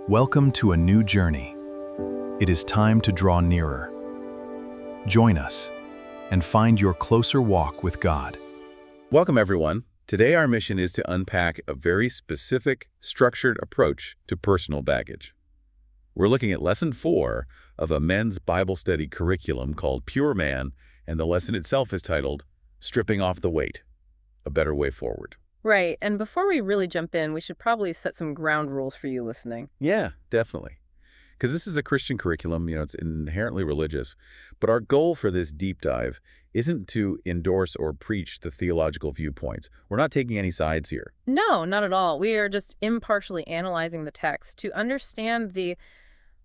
Welcome to a new journey. It is time to draw nearer. Join us and find your closer walk with God. Welcome, everyone. Today, our mission is to unpack a very specific, structured approach to personal baggage. We're looking at Lesson 4 of a men's Bible study curriculum called Pure Man, and the lesson itself is titled, Stripping Off the Weight, A Better Way Forward. Right, and before we really jump in, we should probably set some ground rules for you listening. Yeah, definitely. Because this is a Christian curriculum, it's inherently religious, but our goal for this deep dive isn't to endorse or preach the theological viewpoints. We're not taking any sides here. No, not at all. We are just impartially analyzing the text to understand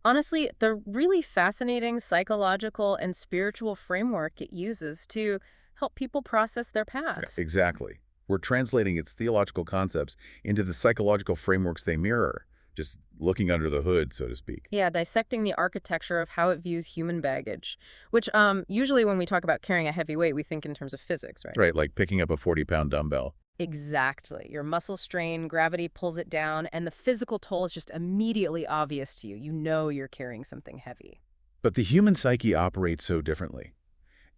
honestly, the really fascinating psychological and spiritual framework it uses to help people process their past. Exactly. We're translating its theological concepts into the psychological frameworks they mirror, just looking under the hood, so to speak. Yeah, dissecting the architecture of how it views human baggage, which usually when we talk about carrying a heavy weight, we think in terms of physics, right? Right, like picking up a 40-pound dumbbell. Exactly. Your muscles strain, gravity pulls it down, and the physical toll is just immediately obvious to you. You know you're carrying something heavy. But the human psyche operates so differently.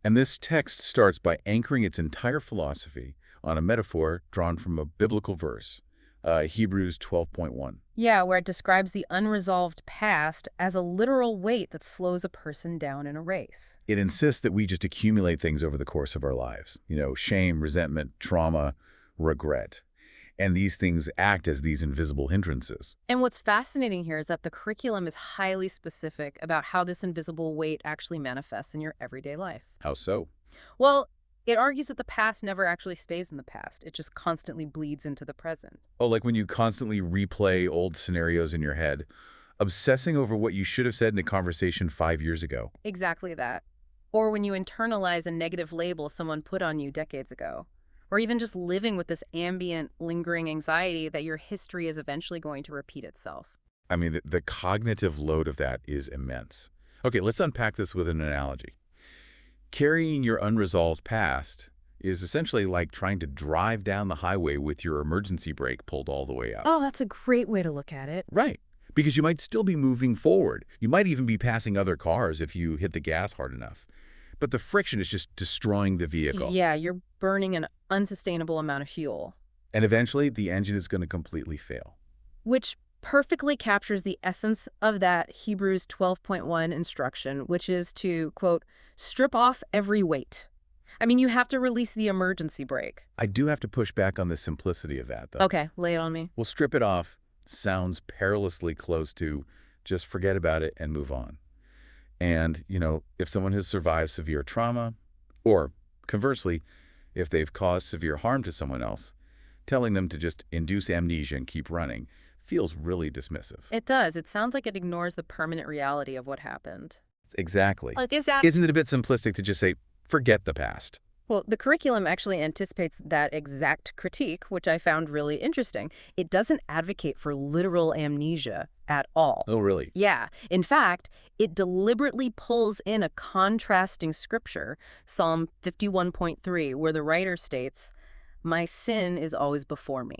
And this text starts by anchoring its entire philosophy on a metaphor drawn from a biblical verse, Hebrews 12:1. Yeah, where it describes the unresolved past as a literal weight that slows a person down in a race. It insists that we just accumulate things over the course of our lives. Shame, resentment, trauma, regret. And these things act as these invisible hindrances. And what's fascinating here is that the curriculum is highly specific about how this invisible weight actually manifests in your everyday life. How so? Well, it argues that the past never actually stays in the past. It just constantly bleeds into the present. Oh, like when you constantly replay old scenarios in your head, obsessing over what you should have said in a conversation 5 years ago. Exactly that. Or when you internalize a negative label someone put on you decades ago. Or even just living with this ambient, lingering anxiety that your history is eventually going to repeat itself. I mean, the cognitive load of that is immense. Okay, let's unpack this with an analogy. Carrying your unresolved past is essentially like trying to drive down the highway with your emergency brake pulled all the way out. Oh, that's a great way to look at it. Right, because you might still be moving forward. You might even be passing other cars if you hit the gas hard enough. But the friction is just destroying the vehicle. Yeah, you're burning an unsustainable amount of fuel. And eventually, the engine is going to completely fail. Which perfectly captures the essence of that Hebrews 12.1 instruction, which is to, quote, strip off every weight. I mean, you have to release the emergency brake. I do have to push back on the simplicity of that, though. Okay, lay it on me. Well, strip it off sounds perilously close to just forget about it and move on. And, if someone has survived severe trauma, or conversely, if they've caused severe harm to someone else, telling them to just induce amnesia and keep running feels really dismissive. It does. It sounds like it ignores the permanent reality of what happened. Exactly. Like, is that... Isn't it a bit simplistic to just say, forget the past? Well, the curriculum actually anticipates that exact critique, which I found really interesting. It doesn't advocate for literal amnesia at all. Oh, really? Yeah. In fact, it deliberately pulls in a contrasting scripture, Psalm 51.3, where the writer states, "My sin is always before me."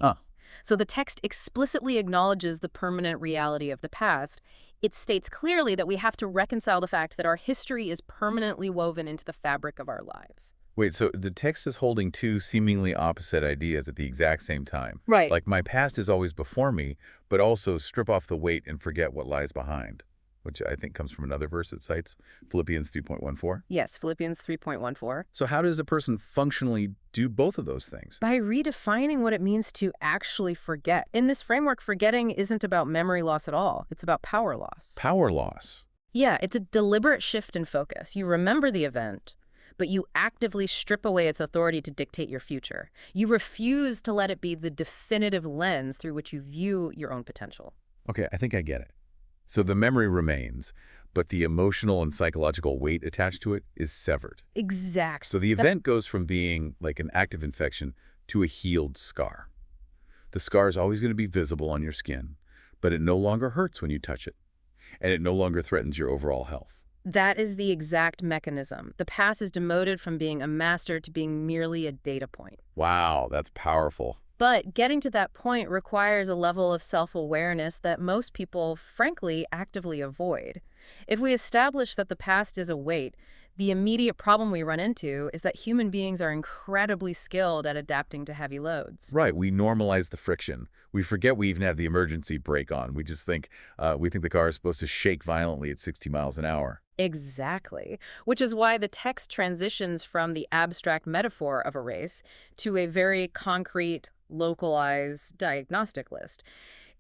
So the text explicitly acknowledges the permanent reality of the past. It states clearly that we have to reconcile the fact that our history is permanently woven into the fabric of our lives. Wait, so the text is holding two seemingly opposite ideas at the exact same time. Right. Like, my past is always before me, but also strip off the weight and forget what lies behind, which I think comes from another verse it cites, Philippians 3.14. Yes, Philippians 3.14. So how does a person functionally do both of those things? By redefining what it means to actually forget. In this framework, forgetting isn't about memory loss at all. It's about power loss. Power loss. Yeah, it's a deliberate shift in focus. You remember the event, but you actively strip away its authority to dictate your future. You refuse to let it be the definitive lens through which you view your own potential. Okay, I think I get it. So the memory remains, but the emotional and psychological weight attached to it is severed. Exactly. So the event goes from being like an active infection to a healed scar. The scar is always going to be visible on your skin, but it no longer hurts when you touch it, and it no longer threatens your overall health. That is the exact mechanism. The past is demoted from being a master to being merely a data point. Wow, that's powerful. But getting to that point requires a level of self-awareness that most people, frankly, actively avoid. If we establish that the past is a weight, the immediate problem we run into is that human beings are incredibly skilled at adapting to heavy loads. Right, we normalize the friction. We forget we even have the emergency brake on. We just think, we think the car is supposed to shake violently at 60 miles an hour. Exactly. Which is why the text transitions from the abstract metaphor of a race to a very concrete, localized diagnostic list.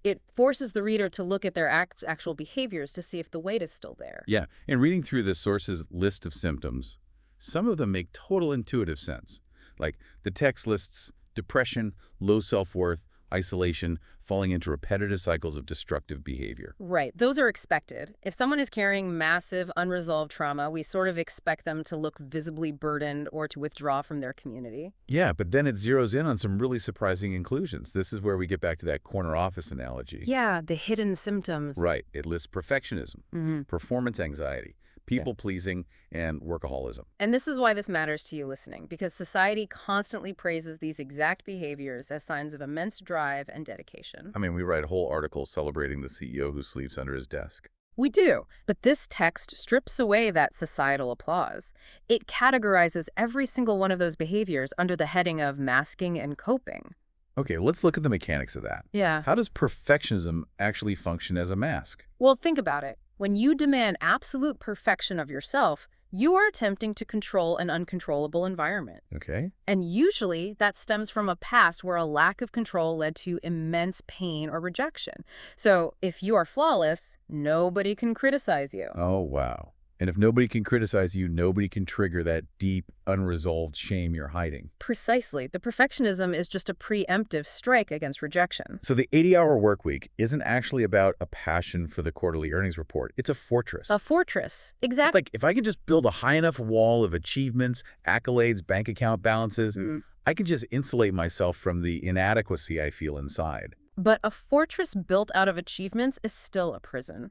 It forces the reader to look at their actual behaviors to see if the weight is still there. Yeah, and reading through the source's list of symptoms, some of them make total intuitive sense. Like the text lists depression, low self-worth, isolation, falling into repetitive cycles of destructive behavior. Right. Those are expected. If someone is carrying massive, unresolved trauma, we sort of expect them to look visibly burdened or to withdraw from their community. Yeah, but then it zeroes in on some really surprising inclusions. This is where we get back to that corner office analogy. Yeah, the hidden symptoms. Right. It lists perfectionism, performance anxiety, people-pleasing, and workaholism. And this is why this matters to you listening, because society constantly praises these exact behaviors as signs of immense drive and dedication. I mean, we write whole articles celebrating the CEO who sleeps under his desk. We do, but this text strips away that societal applause. It categorizes every single one of those behaviors under the heading of masking and coping. Okay, let's look at the mechanics of that. Yeah. How does perfectionism actually function as a mask? Well, think about it. When you demand absolute perfection of yourself, you are attempting to control an uncontrollable environment. Okay. And usually that stems from a past where a lack of control led to immense pain or rejection. So if you are flawless, nobody can criticize you. Oh, wow. And if nobody can criticize you, nobody can trigger that deep, unresolved shame you're hiding. Precisely. The perfectionism is just a preemptive strike against rejection. So the 80-hour work week isn't actually about a passion for the quarterly earnings report. It's a fortress. A fortress. Exactly. Like, if I can just build a high enough wall of achievements, accolades, bank account balances, I can just insulate myself from the inadequacy I feel inside. But a fortress built out of achievements is still a prison.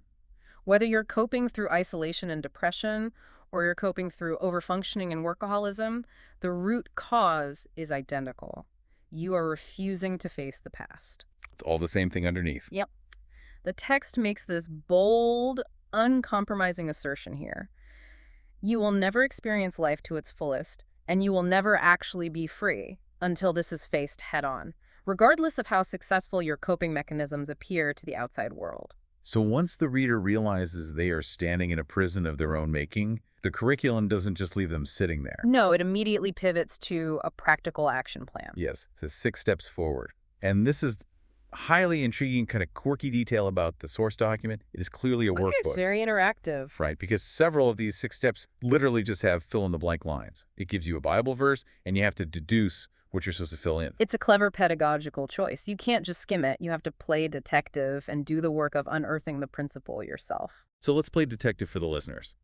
Whether you're coping through isolation and depression, or you're coping through overfunctioning and workaholism, the root cause is identical. You are refusing to face the past. It's all the same thing underneath. Yep. The text makes this bold, uncompromising assertion here. You will never experience life to its fullest, and you will never actually be free until this is faced head-on, regardless of how successful your coping mechanisms appear to the outside world. So once the reader realizes they are standing in a prison of their own making, the curriculum doesn't just leave them sitting there. No, it immediately pivots to a practical action plan. Yes, the 6 steps forward. And this is highly intriguing, kind of quirky detail about the source document. It is clearly a workbook. It's very interactive. Right, because several of these 6 steps literally just have fill-in-the-blank lines. It gives you a Bible verse, and you have to deduce what you're supposed to fill in. It's a clever pedagogical choice. You can't just skim it. You have to play detective and do the work of unearthing the principle yourself. So let's play detective for the listeners.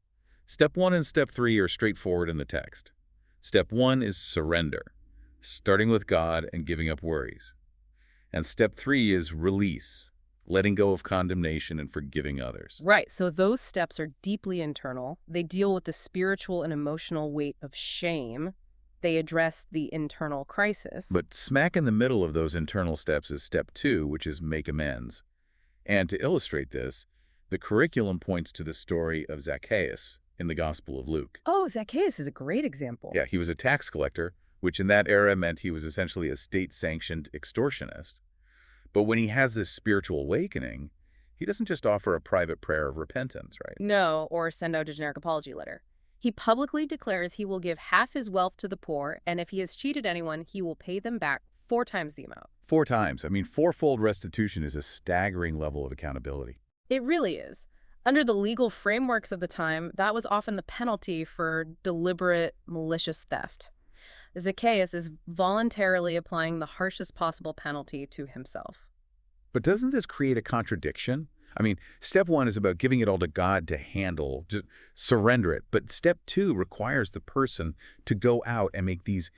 Step 1 and Step 3 are straightforward in the text. Step 1 is surrender, starting with God and giving up worries. And Step 3 is release, letting go of condemnation and forgiving others. Right, so those steps are deeply internal. They deal with the spiritual and emotional weight of shame. They address the internal crisis. But smack in the middle of those internal steps is Step 2, which is make amends. And to illustrate this, the curriculum points to the story of Zacchaeus in the Gospel of Luke. Oh, Zacchaeus is a great example. Yeah, he was a tax collector, which in that era meant he was essentially a state-sanctioned extortionist. But when he has this spiritual awakening, he doesn't just offer a private prayer of repentance, right? No, or send out a generic apology letter. He publicly declares he will give half his wealth to the poor, and if he has cheated anyone, he will pay them back 4 times the amount. 4 times. I mean, 4-fold restitution is a staggering level of accountability. It really is. Under the legal frameworks of the time, that was often the penalty for deliberate, malicious theft. Zacchaeus is voluntarily applying the harshest possible penalty to himself. But doesn't this create a contradiction? I mean, Step 1 is about giving it all to God to handle, just surrender it. But Step 2 requires the person to go out and make these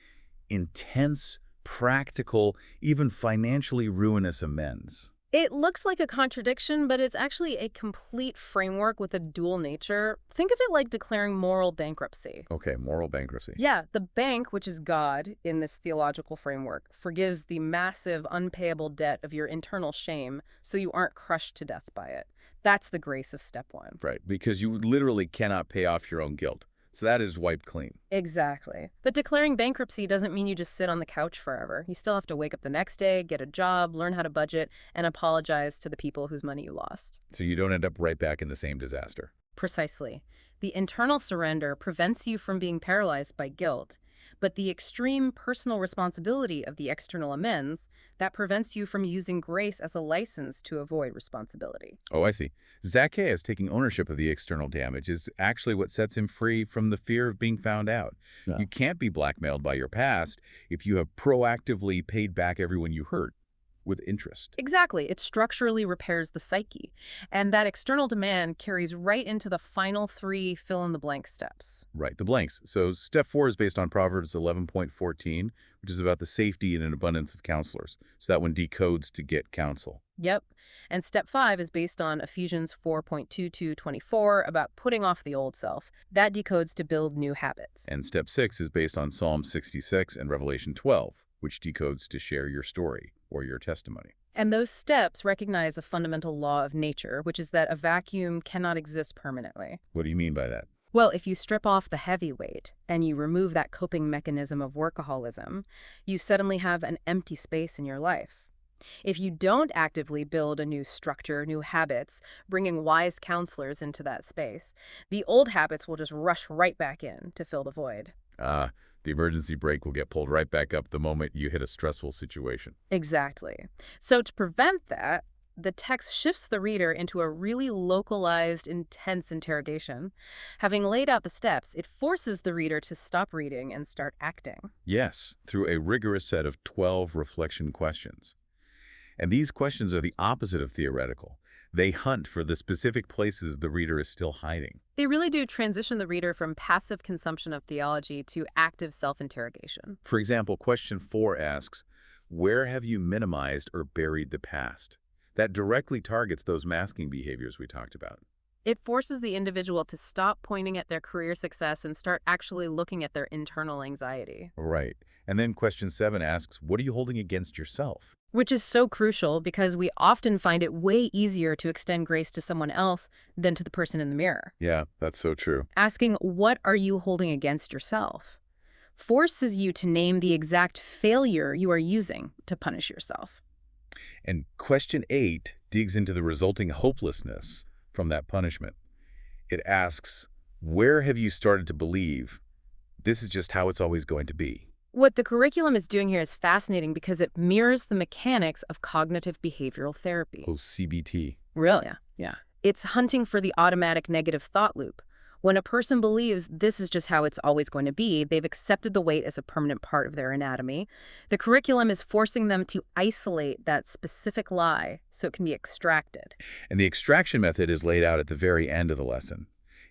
intense, practical, even financially ruinous amends. It looks like a contradiction, but it's actually a complete framework with a dual nature. Think of it like declaring moral bankruptcy. Okay, moral bankruptcy. Yeah, the bank, which is God in this theological framework, forgives the massive unpayable debt of your internal shame so you aren't crushed to death by it. That's the grace of step one. Right, because you literally cannot pay off your own guilt. So that is wiped clean. Exactly. But declaring bankruptcy doesn't mean you just sit on the couch forever. You still have to wake up the next day, get a job, learn how to budget, and apologize to the people whose money you lost. So you don't end up right back in the same disaster. Precisely. The internal surrender prevents you from being paralyzed by guilt, but the extreme personal responsibility of the external amends, that prevents you from using grace as a license to avoid responsibility. Oh, I see. Zacchaeus taking ownership of the external damage is actually what sets him free from the fear of being found out. Yeah. You can't be blackmailed by your past if you have proactively paid back everyone you hurt with interest. Exactly. It structurally repairs the psyche. And that external demand carries right into the final 3 fill-in-the-blank steps. Right, the blanks. So step 4 is based on Proverbs 11.14, which is about the safety and an abundance of counselors. So that one decodes to get counsel. Yep. And step 5 is based on Ephesians 4.22-24 about putting off the old self. That decodes to build new habits. And step 6 is based on Psalm 66 and Revelation 12, which decodes to share your story or your testimony. And those steps recognize a fundamental law of nature, which is that a vacuum cannot exist permanently. What do you mean by that? Well, if you strip off the heavy weight and you remove that coping mechanism of workaholism, you suddenly have an empty space in your life. If you don't actively build a new structure, new habits, bringing wise counselors into that space, the old habits will just rush right back in to fill the void. The emergency brake will get pulled right back up the moment you hit a stressful situation. Exactly. So to prevent that, the text shifts the reader into a really localized, intense interrogation. Having laid out the steps, it forces the reader to stop reading and start acting. Yes, through a rigorous set of 12 reflection questions. And these questions are the opposite of theoretical. They hunt for the specific places the reader is still hiding. They really do transition the reader from passive consumption of theology to active self-interrogation. For example, question 4 asks, where have you minimized or buried the past? That directly targets those masking behaviors we talked about. It forces the individual to stop pointing at their career success and start actually looking at their internal anxiety. Right. And then question 7 asks, what are you holding against yourself? Which is so crucial because we often find it way easier to extend grace to someone else than to the person in the mirror. Yeah, that's so true. Asking, what are you holding against yourself, forces you to name the exact failure you are using to punish yourself. And question 8 digs into the resulting hopelessness from that punishment. It asks, where have you started to believe this is just how it's always going to be? What the curriculum is doing here is fascinating because it mirrors the mechanics of cognitive behavioral therapy. Oh, CBT. Really? Yeah. It's hunting for the automatic negative thought loop. When a person believes this is just how it's always going to be, they've accepted the weight as a permanent part of their anatomy. The curriculum is forcing them to isolate that specific lie so it can be extracted. And the extraction method is laid out at the very end of the lesson.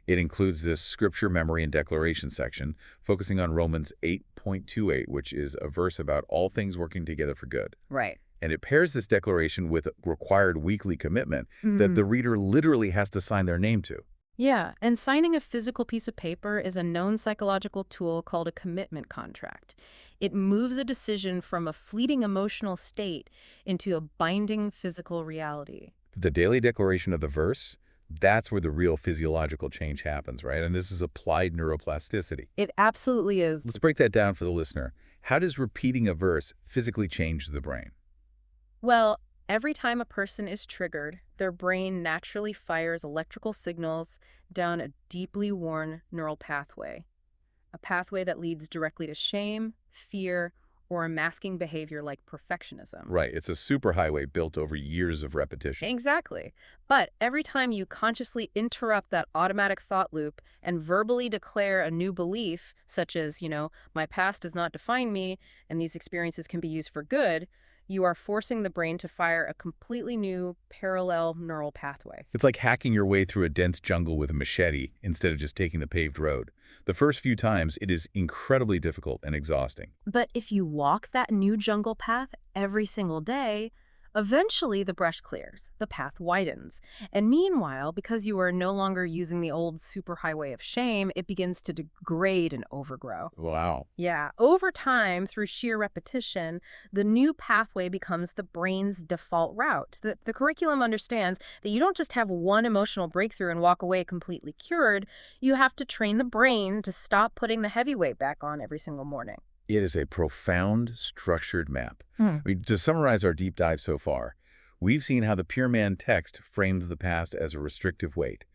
It includes this scripture memory and declaration section, focusing on Romans 8.28, which is a verse about all things working together for good. Right. And it pairs this declaration with a required weekly commitment that the reader literally has to sign their name to. Yeah, and signing a physical piece of paper is a known psychological tool called a commitment contract. It moves a decision from a fleeting emotional state into a binding physical reality. The daily declaration of the verse, that's where the real physiological change happens, right? And this is applied neuroplasticity. It absolutely is. Let's break that down for the listener. How does repeating a verse physically change the brain? Well, every time a person is triggered, their brain naturally fires electrical signals down a deeply worn neural pathway, a pathway that leads directly to shame, fear, or a masking behavior like perfectionism. Right, it's a superhighway built over years of repetition. Exactly. But every time you consciously interrupt that automatic thought loop and verbally declare a new belief, such as, my past does not define me and these experiences can be used for good, you are forcing the brain to fire a completely new parallel neural pathway. It's like hacking your way through a dense jungle with a machete instead of just taking the paved road. The first few times, it is incredibly difficult and exhausting. But if you walk that new jungle path every single day, Eventually, the brush clears, the path widens. And meanwhile, because you are no longer using the old superhighway of shame, it begins to degrade and overgrow. Wow. Yeah, over time, through sheer repetition, the new pathway becomes the brain's default route. The curriculum understands that you don't just have one emotional breakthrough and walk away completely cured. You have to train the brain to stop putting the heavy weight back on every single morning. It is a profound, structured map. Hmm. To summarize our deep dive so far, we've seen how the Pure Man text frames the past as a restrictive weight.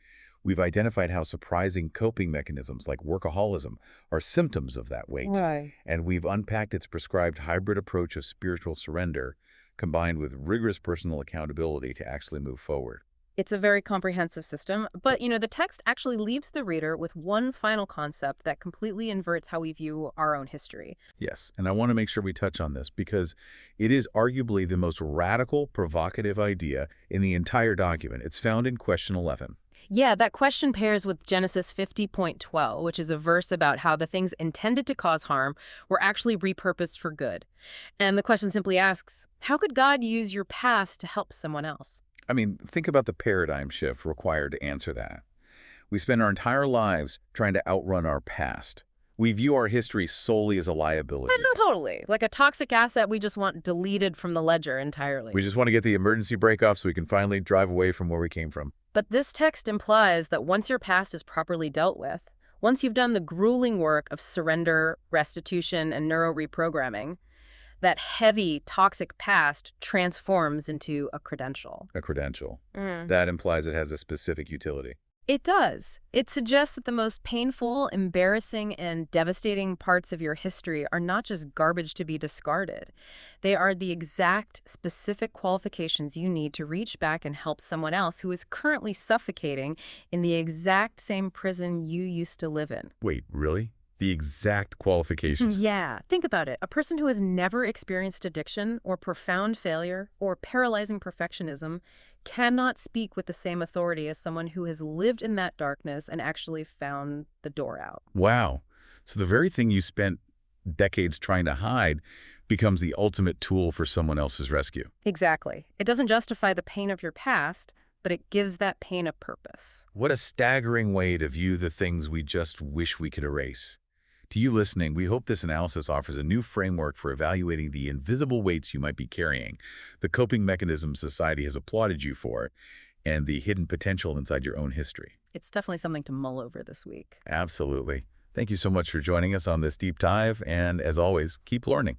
We've identified how surprising coping mechanisms like workaholism are symptoms of that weight. Right. And we've unpacked its prescribed hybrid approach of spiritual surrender, combined with rigorous personal accountability to actually move forward. It's a very comprehensive system, but the text actually leaves the reader with one final concept that completely inverts how we view our own history. Yes, and I want to make sure we touch on this because it is arguably the most radical, provocative idea in the entire document. It's found in question 11. Yeah, that question pairs with Genesis 50.12, which is a verse about how the things intended to cause harm were actually repurposed for good. And the question simply asks, how could God use your past to help someone else? I mean, think about the paradigm shift required to answer that. We spend our entire lives trying to outrun our past. We view our history solely as a liability. Totally. Like a toxic asset we just want deleted from the ledger entirely. We just want to get the emergency brake off so we can finally drive away from where we came from. But this text implies that once your past is properly dealt with, once you've done the grueling work of surrender, restitution, and neuro-reprogramming, that heavy, toxic past transforms into a credential. A credential. Mm. That implies it has a specific utility. It does. It suggests that the most painful, embarrassing, and devastating parts of your history are not just garbage to be discarded. They are the exact, specific qualifications you need to reach back and help someone else who is currently suffocating in the exact same prison you used to live in. Wait, really? The exact qualifications? Yeah, think about it. A person who has never experienced addiction or profound failure or paralyzing perfectionism cannot speak with the same authority as someone who has lived in that darkness and actually found the door out. Wow. So the very thing you spent decades trying to hide becomes the ultimate tool for someone else's rescue. Exactly. It doesn't justify the pain of your past, but it gives that pain a purpose. What a staggering way to view the things we just wish we could erase. To you listening, we hope this analysis offers a new framework for evaluating the invisible weights you might be carrying, the coping mechanisms society has applauded you for, and the hidden potential inside your own history. It's definitely something to mull over this week. Absolutely. Thank you so much for joining us on this deep dive, and as always, keep learning.